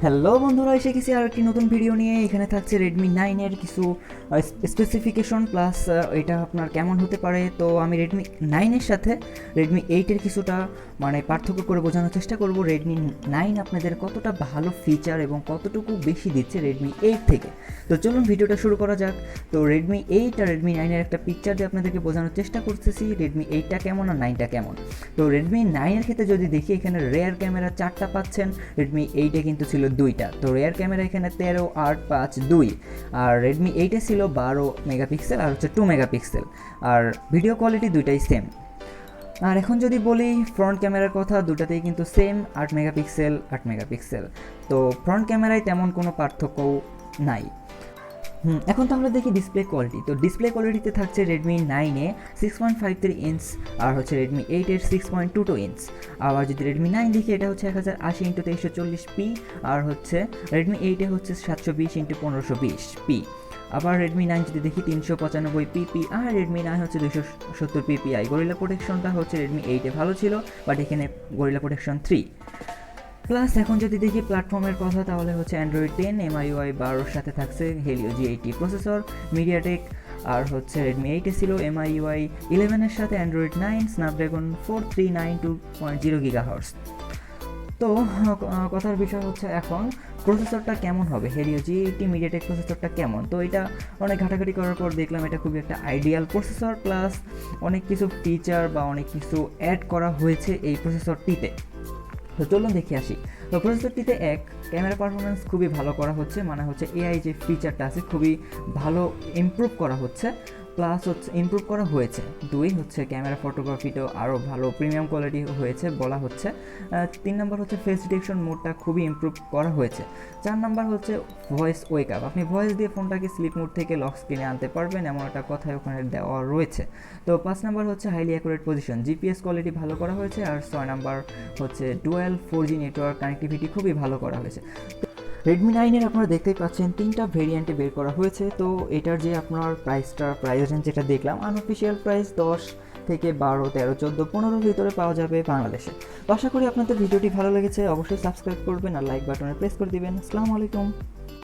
Hello বন্ধুরা, এসে গেছি আর একটি নতুন ভিডিও নিয়ে। এখানে থাকছে রেডমি 9 এর কিছু স্পেসিফিকেশন প্লাস এটা আপনার কেমন হতে পারে। তো আমি রেডমি 9 এর সাথে রেডমি 8 এর কিছুটা পার্থক্য করে বোঝানোর চেষ্টা করব রেডমি 9 আপনাদের কতটা ভালো ফিচার এবং কতটুকু বেশি দিচ্ছে রেডমি 8 থেকে। তো চলুন ভিডিওটা শুরু করা যাক। তো রেডমি 8 আর রেডমি 9 এর একটা পিকচার দিয়ে আপনাদেরকে বোঝানোর চেষ্টা করতেছি রেডমি 8টা কেমন আর 9টা কেমন। তো রেডমি 9 এর ক্ষেত্রে যদি দেখি, এখানে রেয়ার ক্যামেরা 4টা পাচ্ছেন, রেডমি 8 এ কিন্তু ছিল 2টা। তো রেয়ার ক্যামেরা এখানে 13, 8, 5, 2। আর রেডমি 8 এ ছিল 12 মেগাপিক্সেল আর হচ্ছে 2 মেগাপিক্সেল। আর ভিডিও কোয়ালিটি দুইটাই সেম। আর এখন যদি বলি ফ্রন্ট ক্যামেরার কথা, দুটাতেই কিন্তু সেম 8 মেগাপিক্সেল 8 মেগাপিক্সেল। তো ফ্রন্ট ক্যামেরায় তেমন কোনো পার্থক্যও নাই। এখন তো আমরা দেখি ডিসপ্লে কোয়ালিটি। তো ডিসপ্লে কোয়ালিটিতে থাকছে রেডমি 9-এ 6.53 ইঞ্চ আর হচ্ছে রেডমি 8-এর 6.22 ইঞ্চ। আবার যদি রেডমি 9 দেখি, এটা হচ্ছে 1080x2340p আর হচ্ছে রেডমি 8-এ হচ্ছে 720x1520p। আবার রেডমি 9 যদি দেখি 395 আর রেডমি 9 হচ্ছে 270 পিপিআই। গরিলা প্রোটেকশনটা হচ্ছে রেডমি 8-এ ভালো ছিল, বাট এখানে গরিলা প্রোটেকশন 3 প্লাস। এখন যদি দেখি প্ল্যাটফর্মের কথা, তাহলে হচ্ছে অ্যান্ড্রয়েড 10 MIUI 12 সাথে থাকছে Helio G80 প্রসেসর, মিডিয়াটেক। আর হচ্ছে রেডমি 8 ছিল MIUI 11 এর সাথে অ্যান্ড্রয়েড 9 স্ন্যাপড্রাগন 4392.0 GHz। তো কথার বিষয় হচ্ছে এখন প্রসেসরটা কেমন হবে, Helio G80 মিডিয়াটেক প্রসেসরটা কেমন। তো এটা অনেক ঘাটাঘাটি করার পর দেখলাম এটা খুবই একটা আইডিয়াল প্রসেসর, প্লাস অনেক কিছু ফিচার বা অনেক কিছু অ্যাড করা হয়েছে এই প্রসেসরটিতে। তো চলুন দেখে আসি। তো প্রসেসরটিতে ক্যামেরা পারফরমেন্স খুবই ভালো করা হচ্ছে, মানে হচ্ছে এআই যে ফিচারটা আছে খুবই ভালো ইমপ্রুভ করা হচ্ছে, প্লাস হচ্ছে ইমপ্রুভ করা হয়েছে। 2 হচ্ছে ক্যামেরা ফটোগ্রাফিটাও আরও ভালো প্রিমিয়াম কোয়ালিটি হয়েছে বলা হচ্ছে। 3 নম্বর হচ্ছে ফেস ডিটেকশন মোডটা খুবই ইমপ্রুভ করা হয়েছে। 4 নম্বর হচ্ছে ভয়েস ওয়েক আপ, আপনি ভয়েস দিয়ে ফোনটাকে স্লিপ মোড থেকে লক স্ক্রিনে আনতে পারবেন, এমন একটা কথাই ওখানে দেওয়া রয়েছে। তো 5 নম্বর হচ্ছে highly accurate position, GPS quality ভালো করা হয়েছে। আর 6 নম্বর হচ্ছে ডুয়াল 4G নেটওয়ার্ক কানেক্টিভিটি খুবই ভালো করা হয়েছে। রেডমি 9-এর আপনারা দেখতেই পাচ্ছেন 3টা ভেরিয়েন্টে বের করা হয়েছে। তো এটার যে আপনার প্রাইস রেঞ্জ যেটা দেখলাম, আনঅফিসিয়াল প্রাইস 10 থেকে 12, 13, 14, 15 ভিতরে পাওয়া যাবে বাংলাদেশে। তো আশা করি আপনাদের ভিডিওটি ভালো লেগেছে, অবশ্যই সাবস্ক্রাইব করবেন আর লাইক বাটনে প্রেস করে দিবেন। আসসালামু আলাইকুম।